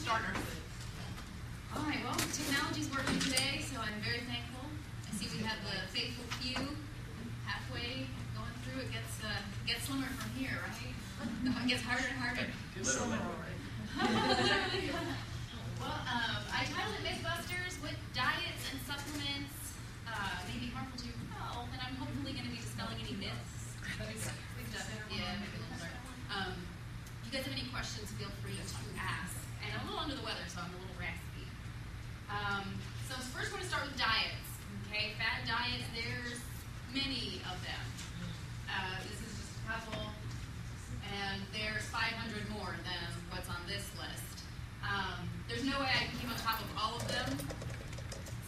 start our food. All right, well, technology's working today, so I'm very thankful. I see we have the faithful few halfway going through. It gets slimmer from here, right? It gets harder and harder. Literally. Well, I titled it Mythbusters: What Diets and Supplements May Be Harmful to Your Health, and I'm hopefully going to be dispelling any myths. We've done it. Yeah, maybe a little bit. If you guys have any questions, feel free to ask. And I'm a little under the weather, so I'm a little raspy. So first we're going to start with diets. Okay, fad diets, there's many of them. This is just a couple, and there's 500 more than what's on this list. There's no way I can keep on top of all of them.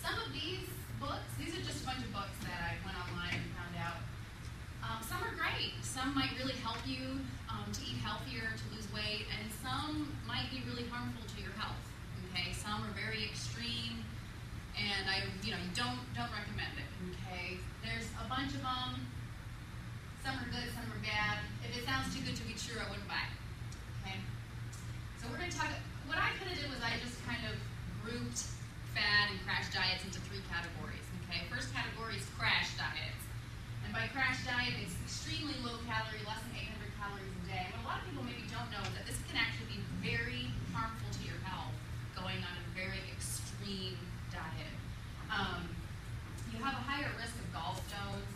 Some of these books, these are just a bunch of books that I went online and found out. Some are great. Some might really help you to eat healthier, to lose weight, and some might be really harmful to your health. Okay, some are very extreme, and you don't recommend it. Okay, there's a bunch of them. Some are good, some are bad. If it sounds too good to be true, I wouldn't buy it. Okay, so we're going to talk. What I kind of did was I just kind of grouped fad and crash diets into three categories. Okay, first category is crash diets, and by crash diet, it's extremely low calorie, less than 800 calories a day. What a lot of people maybe don't know is that this can actually be very harmful to your health, going on a very extreme diet. You have a higher risk of gallstones,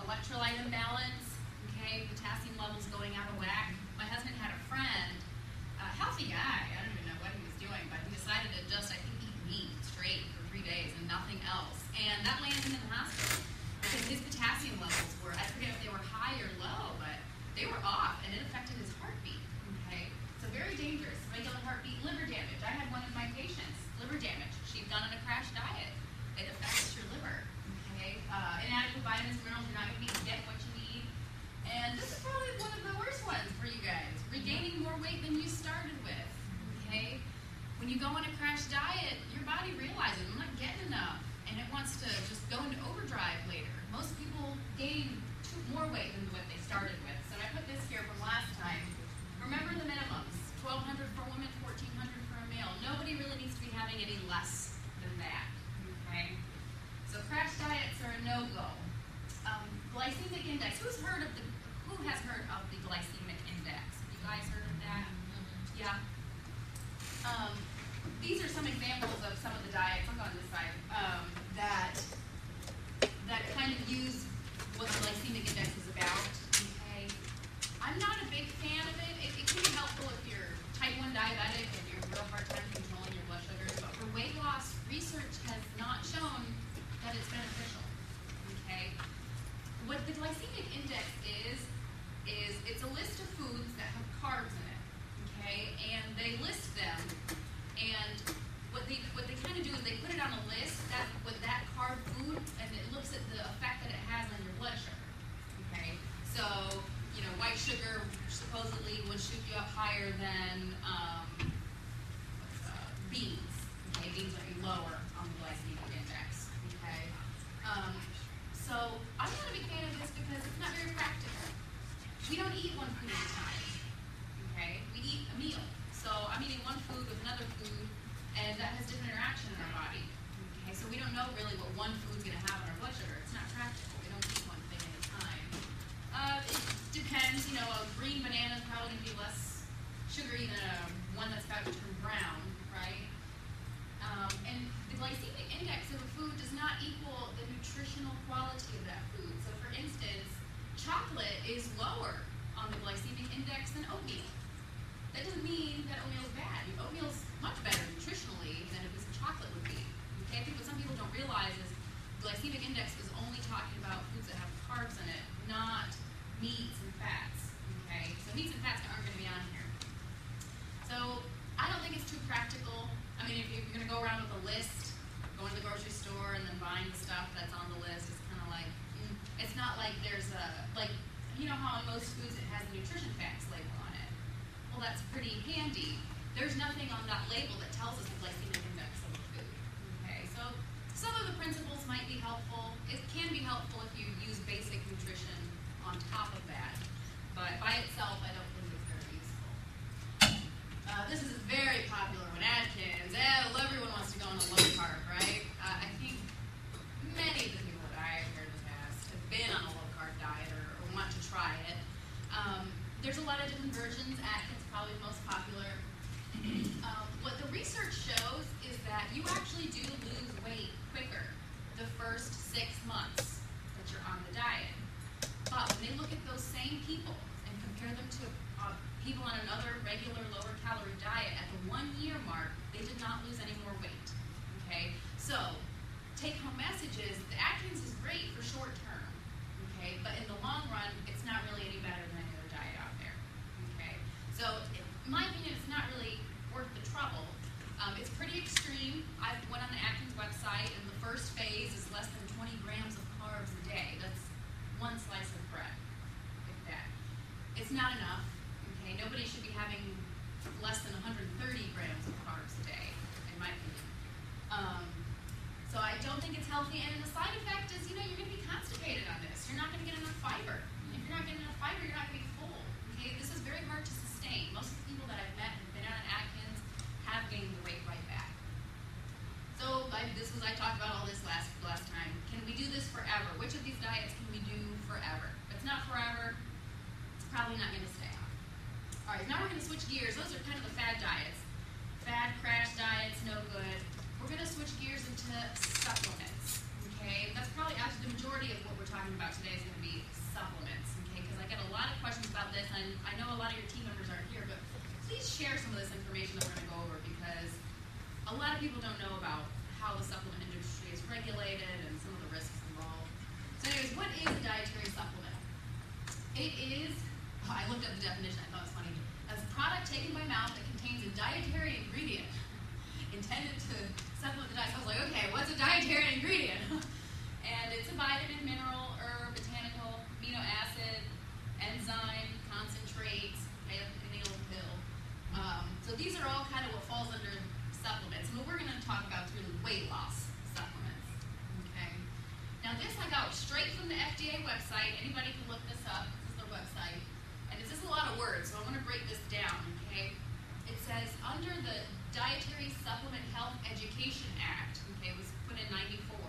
electrolyte imbalance, okay, potassium levels going out of whack. My husband had a friend, a healthy guy, I don't even know what he was doing, but he decided to just, I think, eat meat straight for 3 days and nothing else. And that landed him in the hospital because his potassium levels were, I forget if they were high or low, but they were off, and it affected his heartbeat, okay? So very dangerous, regular heartbeat, liver damage. I had one of my patients, liver damage. She'd gone on a crash diet. It affects your liver, okay? Inadequate vitamins, minerals, you're not going to be getting what you need. And this is probably one of the worst ones for you guys, regaining more weight than you started with, okay? When you go on a crash diet, your body realizes, I'm not getting enough, and it wants to just go into overdrive later. Most people gain more weight than what they started with. So I put this here from last time. Remember the minimums, 1,200 for a woman, 1,400 for a male. Nobody really needs to be having any less than that, okay? So crash diets are a no-go. Glycemic index, who has heard of the glycemic index? Have you guys heard of that? Yeah. These are some examples of some of the diets, I'm going this side, that kind of use what the glycemic index is about, okay? I'm not a big fan of it. It can be helpful if you're type 1 diabetic and you have a real hard time controlling your blood sugars, but for weight loss, research has not shown that it's beneficial, okay? What the glycemic index is it's a list of foods that have carbs in it, okay? And they list them, and what they kind of do is they put it on a list with that carb food, and it looks at the effect that it has on your blood sugar, okay? So, white sugar supposedly would shoot you up higher than beans, okay? Beans are lower on the glycemic index, okay? So I'm not a big fan of this because it's not very practical. We don't eat one food at a time, okay? We eat a meal. So I'm eating one food with another food, and that has different interaction in our body, okay? So we don't know really what one food's going to have on our blood sugar. It's not practical. We don't eat one thing at a time. It depends. A green banana is probably going to be less sugary than one that's about to turn brown, right? And the glycemic index of a food does not equal the nutritional quality of that food. So for instance, chocolate is lower on the glycemic index than oatmeal. That doesn't mean that oatmeal is bad. Oatmeal is much better nutritionally than a piece of chocolate would be. Okay, I think what some people don't realize is glycemic index is only talking about foods that have carbs in it, not meats and fats. Okay, so meats and fats aren't going to be on here. So I don't think it's too practical. I mean, if you're going to go around with a list, going to the grocery store and then buying the stuff that's on the list, it's kind of like, it's not like there's how in most foods it has a nutrition facts label on it. Well, that's pretty handy. There's nothing on that label that tells us the glycemic index of the food. Okay, so some of the principles might be helpful. It can be helpful if you use basic nutrition on top of that, but by itself, I don't think it's very useful. This is a very popular popular when Atkins, everyone wants to go on a low carb, right? I think many of the people that I've heard in the past have been on a low carb diet or want to try it. There's a lot of different versions. Atkins is probably the most popular. What the research shows is that you actually do lose weight quicker the first 6 months that you're on the diet. But when they look at those same people and compare them to people on another regular lower calorie diet at the 1 year mark, they did not lose any more weight. Okay? So, take home message is the Atkins is great for short term. Okay? But in the long run, it's not really any better than any other diet out there. Okay? So, in my opinion, it's not really worth the trouble. It's pretty extreme. I went on the Atkins website, and the first phase is less than 20 grams of carbs a day. That's 1 slice of bread, if that. It's not enough. Okay, nobody should be having less than 130 grams of carbs a day, in my opinion. So I don't think it's healthy, and the side effect is, you're going to be constipated on this. You're not going to get enough fiber. If you're not getting enough fiber, you're not going to be full. Okay, this is very hard to sustain. Most of the people that I've met and been on Atkins have gained the weight right back. So I talked about all this last time. Can we do this forever? Which of these diets can we do forever? If it's not forever, it's probably not going to stay on. All right, now we're going to switch gears. Those are kind of the fad diets. Fad, crash diets, no good. We're going to switch gears into supplements. Okay, that's probably actually the majority of what we're talking about today is going to be supplements. Okay, because I get a lot of questions about this, and I know a lot of your team members aren't here, but please share some of this information that we're going to go over, because a lot of people don't know about how the supplement industry is regulated and some of the risks involved. So anyways, what is a dietary supplement? It is, I looked up the definition, I thought it was funny, as a product taken by mouth that contains a dietary ingredient intended to supplement the diet. So I was like, okay, what's a dietary ingredient? And it's a vitamin, mineral, herb, botanical, amino acid, enzyme, concentrates, pill. So these are all kind of what falls under supplements. And what we're going to talk about is really weight loss supplements. Okay. Now this I got straight from the FDA website. Anybody can look this up. This is their website. And it's just a lot of words, so I'm going to break this down. Okay. It says under the Dietary Supplement Health Education Act, okay, it was put in '94.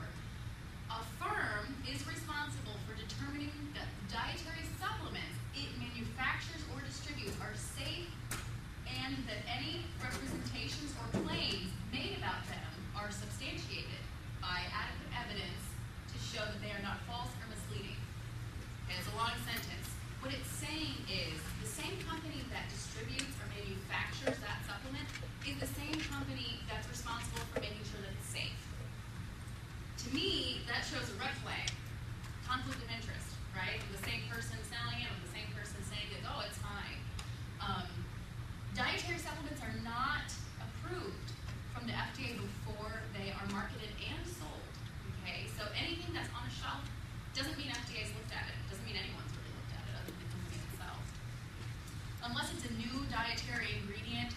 A firm is responsible for determining that the dietary supplements it manufactures or distributes are safe, and that any representations or claims made about them are substantiated by adequate evidence to show that they are not false or misleading. Okay, it's a long sentence. What it's saying is the same company that distributes or manufactures that supplement is the same company that's responsible for making sure that it's safe. To me, that shows a red flag. Conflict of interest, right? The same person selling it or the same person saying that, oh, it's fine. Dietary supplements are not approved from the FDA before they are marketed and sold. Okay, so anything that's on a shelf doesn't mean FDA's looked at it. Doesn't mean anyone's really looked at it other than the company itself. Unless it's a new dietary ingredient.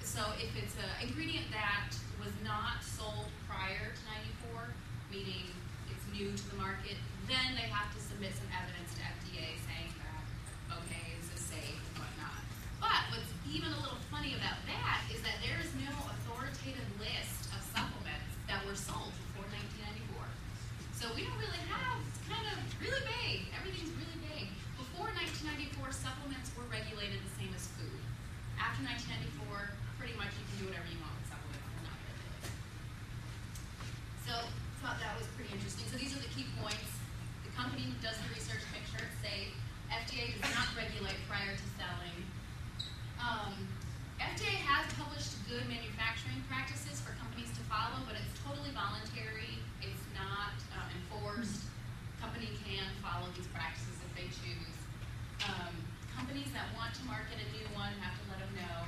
So if it's an ingredient that was not sold prior to '94, meaning it's new to the market, then they have to submit some evidence to FDA saying that, okay, this is safe and whatnot. But what's even a little funny about that is that there is no authoritative list of supplements that were sold before 1994. So we don't really have, it's kind of really vague. Everything's really vague. Before 1994, supplements were regulated the same as food. After 1994, pretty much you can do whatever you want with supplements. They're not regulated. So thought that was pretty interesting. So these are the key points. The company does the research, make sure it's safe. FDA does not regulate prior to selling. FDA has published good manufacturing practices for companies to follow, but it's totally voluntary. It's not enforced. Company can follow these practices if they choose. Companies that want to market a new one have to let them know.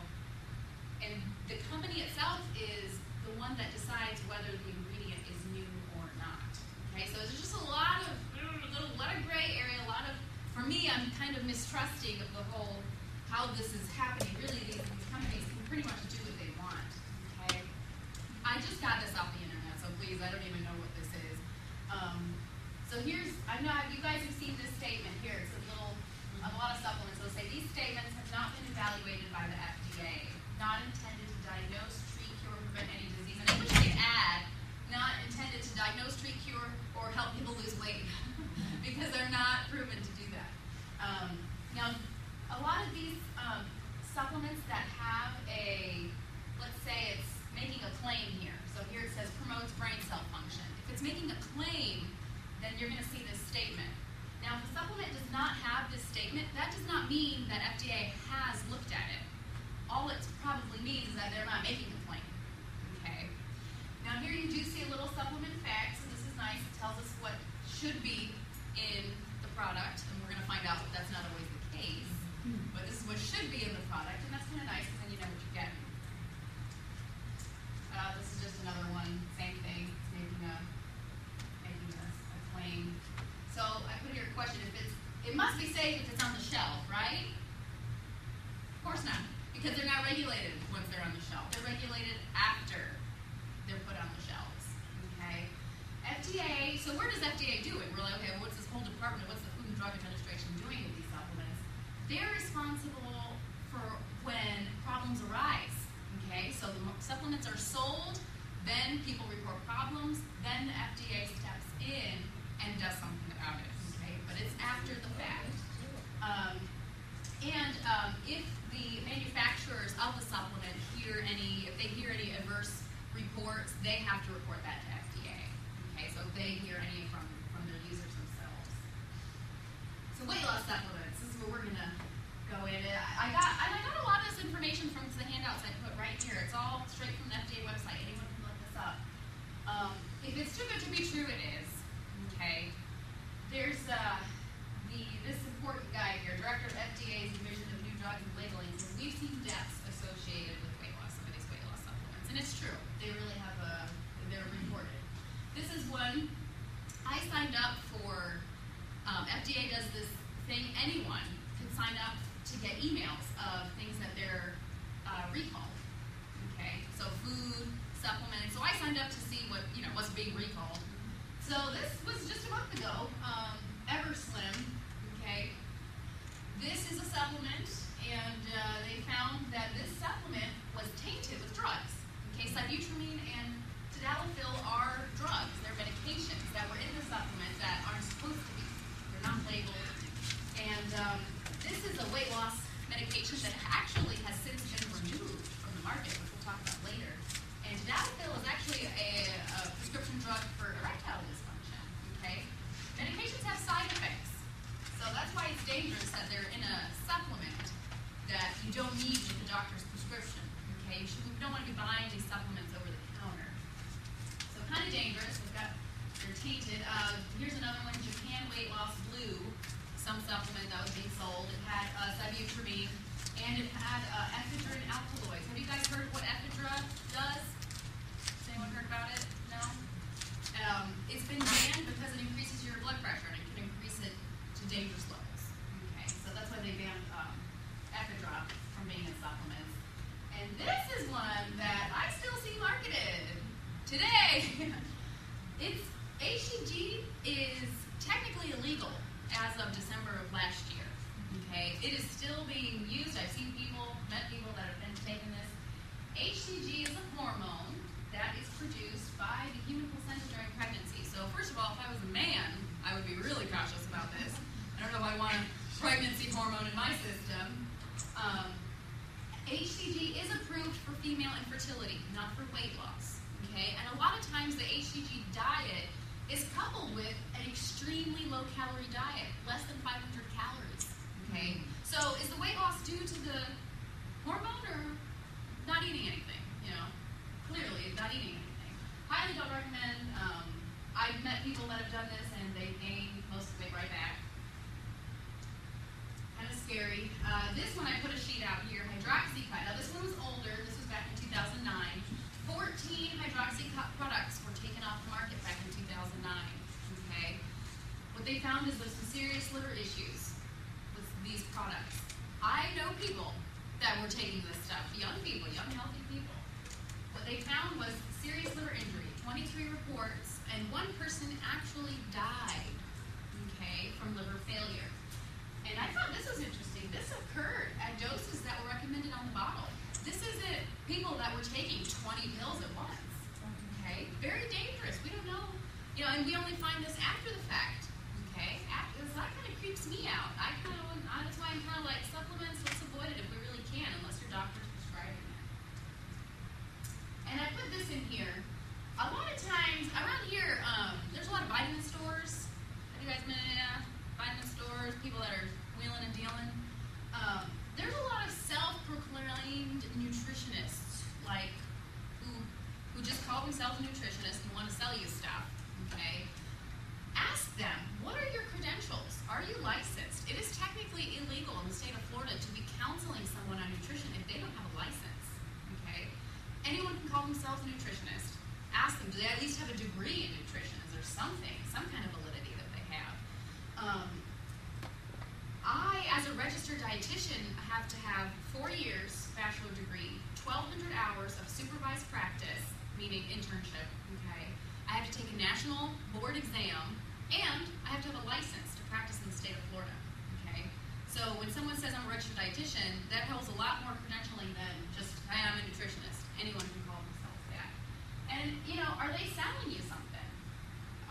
And the company itself is the one that decides whether the ingredient is new or not. Okay, so there's just a lot of gray area, for me, I'm kind of mistrusting of the whole, how this is happening. Really, these companies can pretty much do what they want. Okay, I just got this off the internet, so please, I don't even know what this is. So here's, I know you guys have seen this statement here. It's a lot of supplements will say these statements have not been evaluated by the FDA, not intended to diagnose because they're not proven to do that. Now, a lot of these supplements that have let's say it's making a claim here. So here it says promotes brain cell function. If it's making a claim, then you're going to see this statement. Now, if a supplement does not have this statement, that does not mean that FDA has looked at it. All it probably means is that they're not making a claim. Okay. Now, here you do see a little supplement facts, and this is nice. It tells us what should be in the product, and we're going to find out that that's not always the case. But this is what should be in the product, and that's kind of nice because then you know what you're getting. This is just another one, same thing. It's making a claim. So I put here a question. It must be safe if it's on the shelf, right? Of course not, because they're not regulated once they're on the shelf. They're regulated after they're put on the shelves. Okay. FDA. So where does FDA do it? We're like, okay, well, what's this whole department? What's the Food and Drug Administration doing with these supplements? They're responsible for when problems arise. Okay, so the supplements are sold, then people report problems, then the FDA steps in and does something about it. Okay, but it's after the fact. If the manufacturers of the supplement if they hear any adverse reports, they have to report that to FDA. Okay, so if they hear any from their users themselves. So weight loss supplements. This is where we're gonna go in. I got a lot of this information from the handouts I put right here. It's all straight from the FDA website. Anyone can look this up. If it's too good to be true, it is. Okay. There's this important guy here, Director of FDA's Division of New Drugs and Labeling, says we've seen deaths associated with weight loss, some of these weight loss supplements, and it's true. They really they're reported. This is one I signed up for. FDA does this thing. Anyone can sign up to get emails of things that they're recalled. Okay, so food, supplements. So I signed up to see what's being recalled. So this was just a month ago. EverSlim. Okay, this is a supplement, and they found that this supplement was tainted with drugs. Okay, sibutramine and tadalafil are drugs. They're medications that were in the supplement that aren't supposed to be. They're not labeled, and this is a weight loss medication that actually has since been removed from the market, which we'll talk about later. And tadalafil is actually a prescription drug for erectile dysfunction. Okay, medications have side effects, so that's why it's dangerous that they're in a supplement that you don't need with the doctor's prescription. Okay, we don't want to be buying these supplements over the counter. So kind of dangerous. They're tainted. Here's another one, Japan Weight Loss Blue. Some supplement that was being sold. It had sibutramine, and it had ephedrine alkaloids. Have you guys heard what ephedra does? Has anyone heard about it? No? It's been banned because it increases your blood pressure, and it can increase it to dangerous levels. Okay, so that's why they banned ephedra from being in supplements. And this is one that I still see marketed today. HCG is technically illegal as of December of last year. Okay, it is still being used. I've met people that have been taking this. HCG is a hormone that is produced by the human placenta during pregnancy. So first of all, if I was a man, I would be really cautious about this. I don't know if I want a pregnancy hormone in my system. HCG is approved for female infertility, not for weight loss. Okay, and a lot of times the HCG diet is coupled with an extremely low-calorie diet, less than 500 calories. Okay, so is the weight loss due to the hormone or not eating anything? Clearly not eating anything. Highly don't recommend. I've met people that have done this and they gain most of the weight right back. Kind of scary. This one I put a sheet out here, hydroxycut. Now this one was older. This was back in 2009. 14 hydroxycut products were taken off the market back in 2009. Okay, what they found is there's some serious liver issues with these products. I know people that were taking this stuff, young people, young healthy people. What they found was serious liver injury, 23 reports, and one person actually died, okay, from liver failure. And I thought this was interesting. This occurred at doses that were recommended on the bottle. This isn't people that were taking 20 pills at once, okay? Very dangerous. We don't know, and we only find this after the fact, okay? After creeps me out. That's why I'm kind of like, supplements, let's avoid it if we really can, unless your doctor's prescribing it. And I put this in here. A lot of times, around here, there's a lot of vitamin stores. Have you guys been in vitamin stores, people that are wheeling and dealing? There's a lot of self-proclaimed nutritionists, like, who just call themselves nutritionists and want to sell you stuff, okay? Ask them, what are your credentials? Are you licensed? It is technically illegal in the state of Florida to be counseling someone on nutrition if they don't have a license, okay? Anyone can call themselves a nutritionist. Ask them, do they at least have a degree in nutrition? Is there something, some kind of validity that they have? I, as a registered dietitian, have to have 4 years bachelor degree, 1,200 hours of supervised practice, meaning internship, okay? I have to take a national board exam, and I have to have a license to practice in the state of Florida, okay? So when someone says I'm a registered dietitian, that holds a lot more credentialing than just, hey, I'm a nutritionist. Anyone can call themselves that. And, are they selling you something?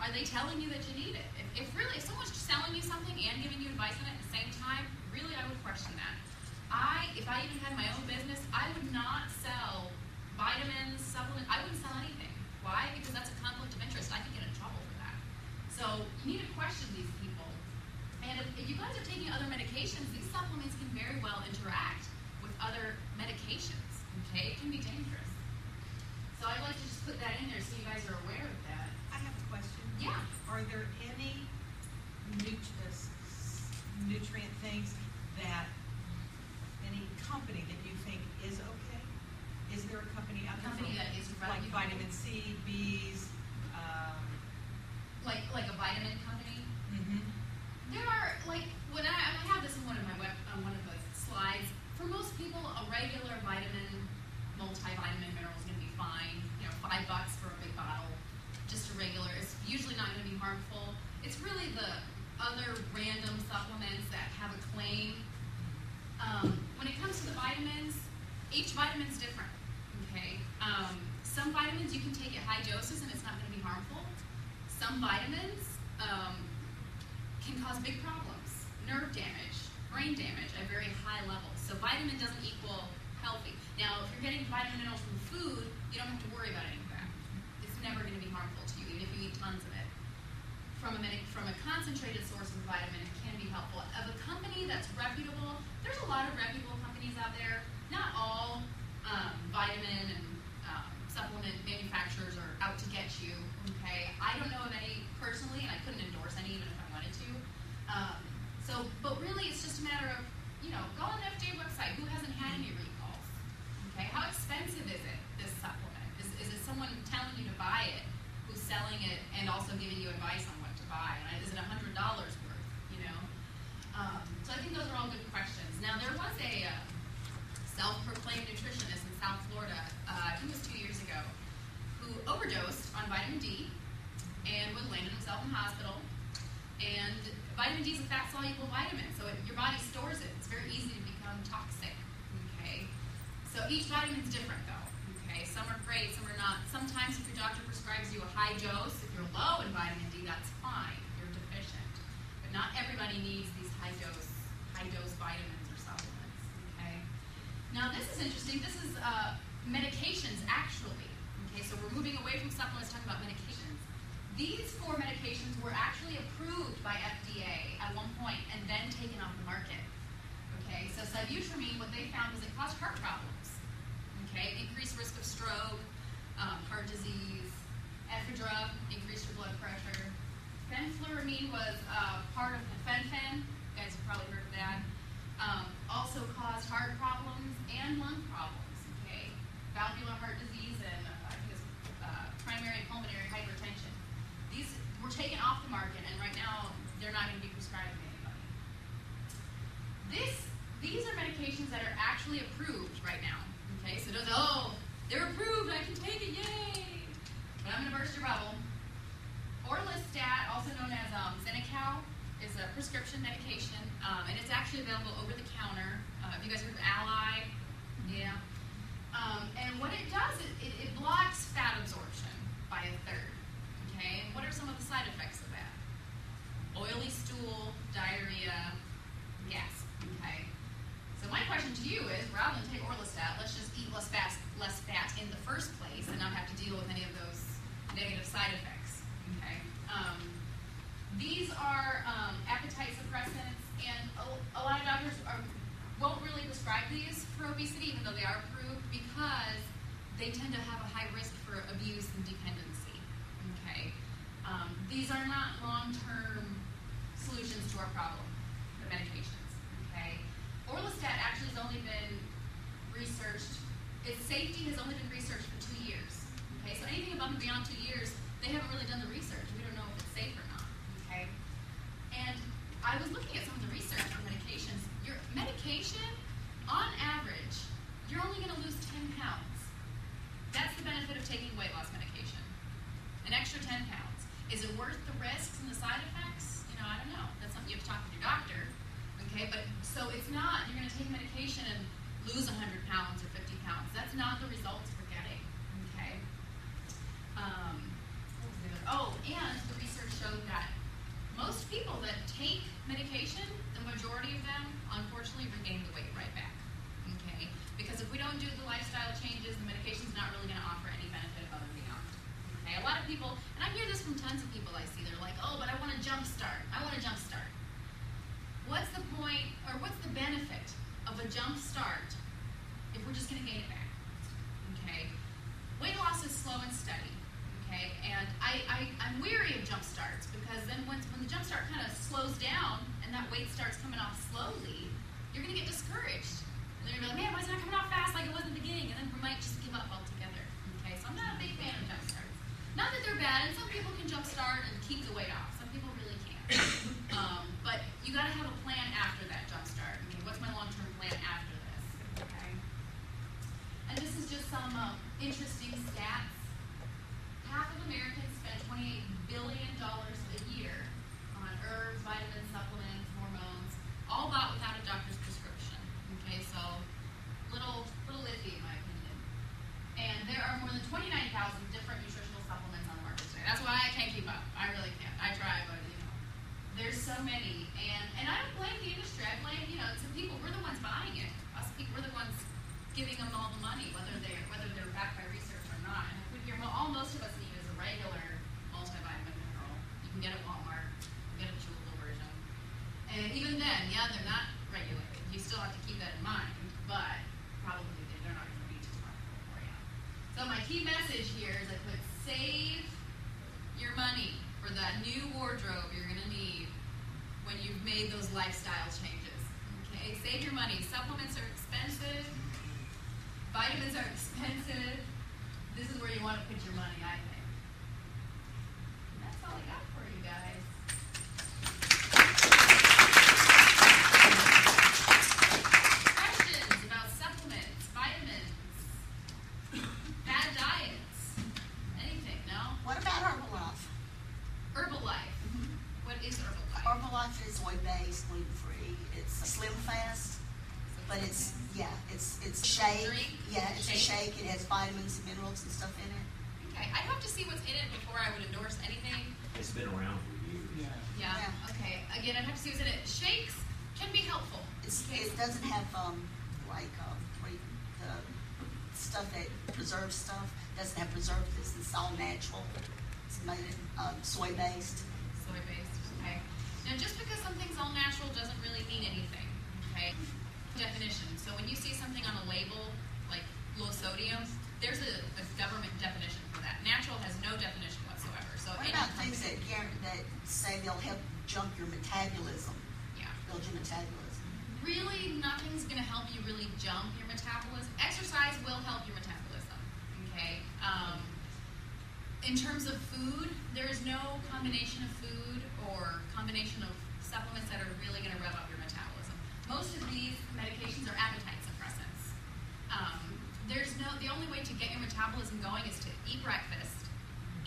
Are they telling you that you need it? If someone's selling you something and giving you advice on it at the same time, really I would question that. If I even had my own business, I would not sell vitamins, supplements. I wouldn't sell anything. Why? Because that's a conflict of interest. I could get in trouble for that. So you need to question these people. And if you guys are taking other medications, these supplements can very well interact with other medications. Okay? It can be dangerous. So I'd like to just put that in there so you guys are aware of that. I have a question. Yeah. Are there any nutrient things that any company that you think is okay? Is there a company out there That is like vitamin C, B's, like a vitamin company? Mm-hmm. There are when I have this in one of my one of the slides. For most people, a regular vitamin, multivitamin mineral is going to be fine. $5 for a big bottle. Just a regular. It's usually not going to be harmful. It's really the other random supplements that have a claim. When it comes to the vitamins, each vitamin is different. Okay. Some vitamins you can take at high doses and it's not going to be harmful. Some vitamins can cause big problems, nerve damage, brain damage at very high levels. So vitamin doesn't equal healthy. Now, if you're getting vitamin minerals from food, you don't have to worry about any of that. It's never going to be harmful to you, even if you eat tons of it. From a concentrated source of vitamin, it can be helpful. Of a company that's reputable, there's a lot of reputable companies out there. Not all vitamin and supplement manufacturers are out to get you. Okay, I don't know of any personally, and I couldn't endorse any even if I wanted to. But really, it's just a matter of go on the FDA website. Who hasn't had any recalls? Okay, how expensive is it? This supplement is it someone telling you to buy it, who's selling it, and also giving you advice on what to buy? Is it $100 worth? So I think those are all good questions. Now there was a self-proclaimed nutritionist in South Florida, I think it was 2 years ago, who overdosed on vitamin D and landed himself in the hospital. And vitamin D is a fat-soluble vitamin, so your body stores it. It's very easy to become toxic. Okay, so each vitamin is different, though. Okay, some are great, some are not. Sometimes if your doctor prescribes you a high dose, if you're low in vitamin D, that's fine. You're deficient, but not everybody needs these high dose vitamins or supplements. Okay. Now this is interesting. This is medications actually. Okay, so we're moving away from supplements, talking about medications. These 4 medications were actually approved by FDA at one point and then taken off the market. Okay, so sibutramine, what they found was it caused heart problems. Okay, increased risk of stroke, heart disease. Ephedra increased your blood pressure. Fenfluramine was part of the fen-phen. You guys have probably heard of that. Also caused heart problems and lung problems. Okay, valvular heart disease and I think it's primary pulmonary hypertension. These were taken off the market, and right now they're not going to be prescribed to anybody. These are medications that are actually approved right now. Okay, so they're approved, I can take it, yay! But I'm going to burst your bubble. Orlistat, also known as Xenical, is a prescription medication, and it's actually available over the counter. Have you guys heard of Ally? Yeah. And what it does is it blocks fat absorption by 1/3. Okay, and what are some of the side effects of that? Oily stool, diarrhea, negative side effects. Okay. These are appetite suppressants, and a lot of doctors won't really prescribe these for obesity, even though they are approved, because they tend to have a high risk for abuse and dependency. Okay. These are not long-term solutions to our problem, the medications. Okay. Orlistat actually has only been researched. Its safety has only been researched for 2 years. Okay. So anything above and beyond 2 years, they haven't really done the research. We don't know if it's safe or not. Okay. And I was looking at some of the research on medications. Your medication, on average, you're only going to lose 10 pounds. That's the benefit of taking weight loss medication. An extra 10 pounds. Is it worth the risks and the side effects? You know, I don't know. That's something you have to talk with your doctor. Okay, but so it's not, you're going to take medication and lose 100 pounds or 50 pounds. That's not the results we're getting. Okay. What was the other? Oh, and the research showed that most people that take medication, the majority of them, unfortunately, regain the weight right back. Okay? Because if we don't do the lifestyle changes, the medication's not really going to offer any benefit above and beyond. Okay? A lot of people, and I hear this from tons of people I see, they're like, oh, but I want a jump start. I want a jump start. What's the point, or what's the benefit of a jump start if we're just going to gain it back? Okay? Weight loss is slow and steady. Okay, and I'm weary of jump starts, because then when the jump start kind of slows down and that weight starts coming off slowly, you're going to get discouraged. And then you're going to be like, man, why is it not coming off fast like it was in the beginning? And then we might just give up altogether. Okay, so I'm not a big fan of jump starts. Not that they're bad, and some people can jump start and keep the weight off. Some people really can't. But you got to have a plan after that jump start. Okay, what's my long-term plan after this? Okay, and this is just some interesting stats. Half of Americans spend $28 billion a year on herbs, vitamins, supplements, hormones, all bought without a doctor's prescription. Okay, so little iffy in my opinion. And there are more than 29,000 different nutritional supplements on the market today. That's why I can't keep up. I really can't. I try, but there's so many. And I don't blame the industry. I blame, some people. We're the ones buying it. Us people, we're the ones giving them all the money, whether they're backed by research or not. And if we hear, all most of us need is a regular multivitamin mineral. You can get it at Walmart. You can get a chewable version. And even then, yeah, they're not regulated. You still have to keep that in mind, but probably they're not going to be too harmful for you. So my key message here is I put save your money for that new wardrobe you're going to need when you've made those lifestyle changes. Okay, save your money. Supplements are expensive. Vitamins are expensive. This is where you want to put your money, I think. And that's all I got for you guys. Questions about supplements, vitamins, bad diets, anything, no? What about Herbalife? Herbalife. Mm-hmm. What is Herbalife? Herbalife is soy-based, gluten-free. It's Slim Fast, but it's a shake. Drink? Yeah, it's a shake. It has vitamins and minerals and stuff in it. Okay, I'd have to see what's in it before I would endorse anything. It's been around for years. Yeah. Okay. Again, I'd have to see what's in it. Shakes can be helpful. It doesn't have the stuff that preserves stuff. Doesn't have preservatives. It's all natural. It's made in soy-based. Soy-based. Okay. Now, just because something's all natural doesn't really mean anything. Okay. Definition. So when you see something on a label like low sodium, there's a government definition for that. Natural has no definition whatsoever. So What about things that say they'll help jump your metabolism? Yeah. Build your metabolism. Really, nothing's going to help you really jump your metabolism. Exercise will help your metabolism. Okay. In terms of food, there is no combination of food or combination of supplements that are really going to rev up your metabolism. Most of these medications are appetite suppressants. The only way to get your metabolism going is to eat breakfast,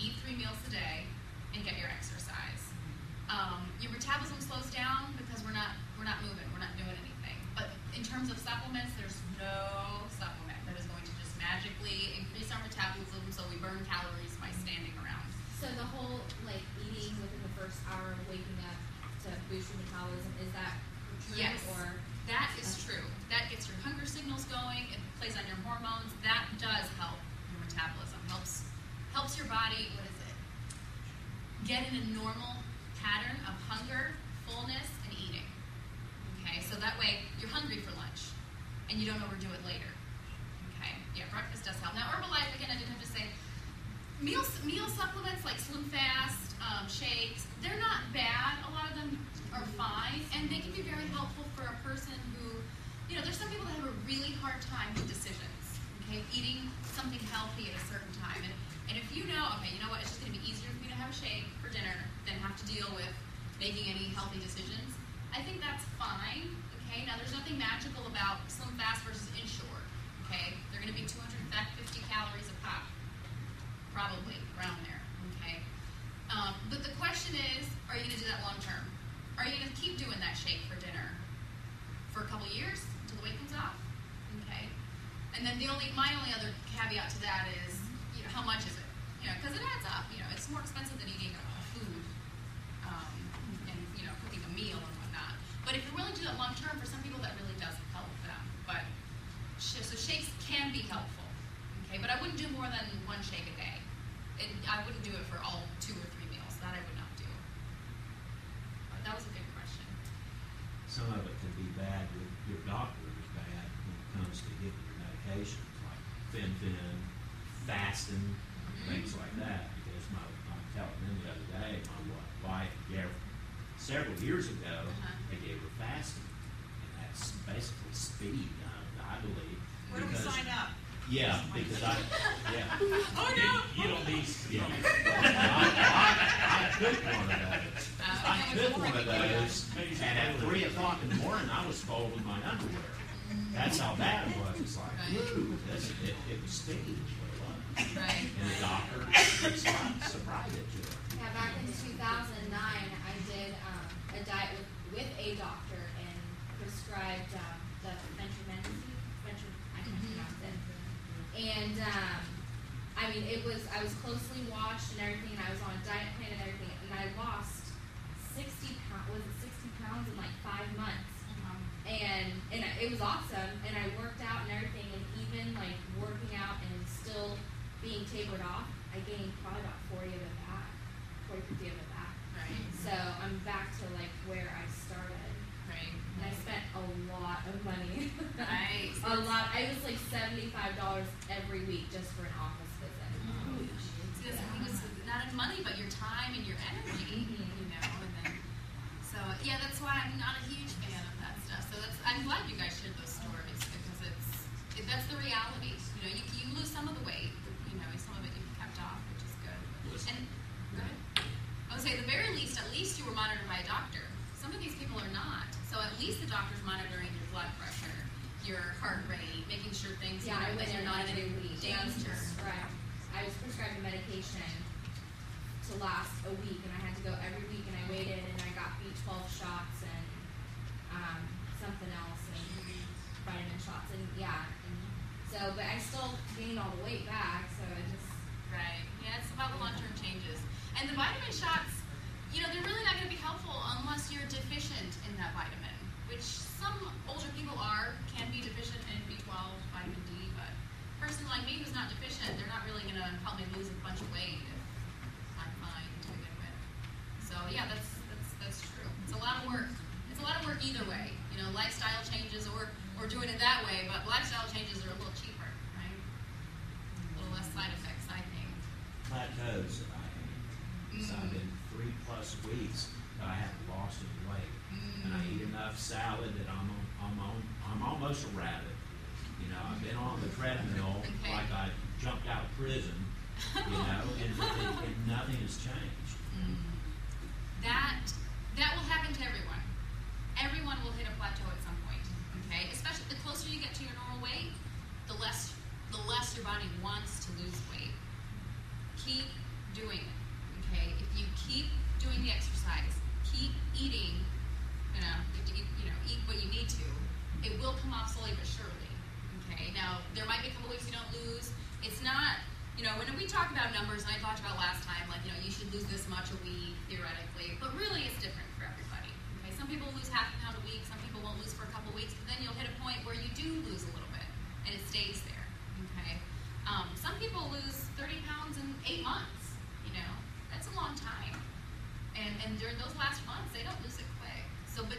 eat 3 meals a day, and get your exercise. Your metabolism slows down because we're not moving, we're not doing anything. But in terms of supplements, there's no supplement that is going to just magically increase our metabolism so we burn calories by standing around. So the whole eating within the first hour of waking up to boost your metabolism, is that true? Yes. Or that is true. That gets your hunger signals going. It plays on your hormones. That does help your metabolism. Helps your body. What is it? get in a normal pattern of hunger, fullness, and eating. Okay, so that way you're hungry for lunch, and you don't overdo it later. Okay, yeah, breakfast does help. Now, Herbalife, again, I didn't have to say, meal supplements like Slim Fast, shakes, they're not bad. A lot of them are fine, and they can be very helpful for a person who, there's some people that have a really hard time with decisions, okay, eating something healthy at a certain time. And if you know, okay, you know what, it's just going to be easier for me to have a shake for dinner than have to deal with making any healthy decisions, I think that's fine, okay? Now, there's nothing magical about Slim Fast versus Ensure, okay? They're going to be 250 calories a pop, probably, around there, okay? But the question is, are you going to do that long term? Are you going to keep doing that shake for dinner for a couple years until the weight comes off? Okay. And then my only other caveat to that is, how much is it? Because it adds up. It's more expensive than eating food and cooking a meal and whatnot. But if you're willing to do that long term, for some people that really does help them. But so shakes can be helpful. Okay, but I wouldn't do more than one shake a day. I wouldn't do it for all 2 or 3 meals. That I would not do. But that was a good question. Some of it can be bad with your doctor is bad when it comes to getting your medications, like fen, fasting, things like that. Because I'm telling them the other day, my wife gave several years ago, they gave her fasting, and that's basically speed, I believe. Where do we sign up? Yeah, because Oh no! you don't need. Yeah. I took one of those. And at 3 o'clock in the morning, I was folding my underwear. That's how bad it was. It's like, woo, it was speed. Right. And the doctor surprised it to her. Yeah, back in 2009, I did a diet with a doctor and prescribed the ventromycin. I can't pronounce it. And I was closely watched and everything, and I was on a diet plan and everything, and I lost 60 pounds. Was it 60 pounds in like 5 months? And it was awesome, and I worked out and everything, and even like working out and still being tapered off, I gained probably about 40 of it back, 40, 50 of it back. Right. So I'm back to like where I started. Right. And I spent a lot of money. Right. A lot. I was like $75 every week just for an office visit. See, it was not in money, but your time and your energy, And then, so yeah, that's why I'm not a huge fan of that stuff. So I'm glad you guys shared those stories because that's the reality. You lose some of the weight, some of it you've kept off, which is good. And go ahead. I would say at the very least, at least you were monitored by a doctor. Some of these people are not. So at least the doctor's monitoring your blood pressure, your heart rate, making sure things, Yeah, I that went you're in not in every any week. danger. I was prescribed a medication to last a week, and I had to go every week, and I waited, and I got B12 shots and something else, and vitamin shots, and but I still gained all the weight back, so I just... Right. Yeah, it's about the long-term changes. And the vitamin shots, they're really not going to be helpful unless you're deficient in that vitamin, which some older people can be deficient in B12, vitamin D, but a person like me who's not deficient, they're not really going to help me lose a bunch of weight if I'm fine to begin with. So yeah, that's true. It's a lot of work. It's a lot of work either way. Lifestyle changes or doing it that way, but lifestyle changes are a little cheaper, right? A little less side effects, I think. Plateaus that I am. So I've been 3+ weeks that I haven't lost any weight, and I eat enough salad that I'm almost a rabbit. I've been on the treadmill like I jumped out of prison. And nothing has changed. That will happen to everyone. Everyone will hit a plateau at some point. Okay, especially the closer you get to your normal weight, the less your body wants to lose weight. Keep doing it. Okay, if you keep doing the exercise, keep eating. You have to eat what you need to. It will come off slowly but surely. Okay, now there might be a couple weeks you don't lose. It's not. When we talk about numbers, and I talked about last time, you should lose this much a week theoretically, but really it's different for everybody. Okay, some people lose half a pound a week, some people won't lose for a couple weeks, but then you'll hit a point where you do lose a little bit, and it stays there. Okay, some people lose 30 pounds in 8 months. That's a long time. And during those last months, they don't lose it quick. So, but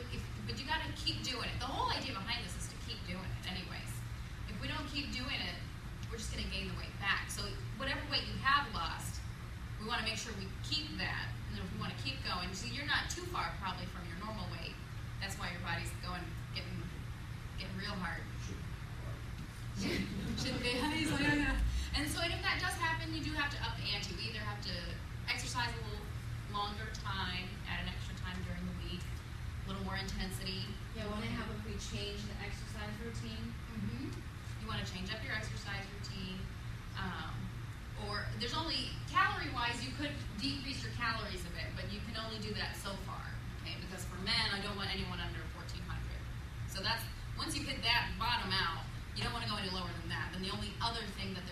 you got to keep doing it. The whole idea behind this is to keep doing it, anyways. If we don't keep doing it, we're just going to gain the weight back. So, whatever weight you have lost, we want to make sure we keep that. And if we want to keep going, so you're not too far probably from your normal weight. That's why your body's getting real hard. Should be. He's like, yeah. And so, if that does happen, you do have to up the ante. We either have to exercise a little longer time, add an extra time during the week, a little more intensity. Yeah, want to have if we change the exercise routine. You want to change up your exercise routine, or there's only calorie-wise, you could decrease your calories a bit, but you can only do that so far. Okay, because for men, I don't want anyone under 1,400. So that's once you hit that bottom out, you don't want to go any lower than that. Then the only other thing that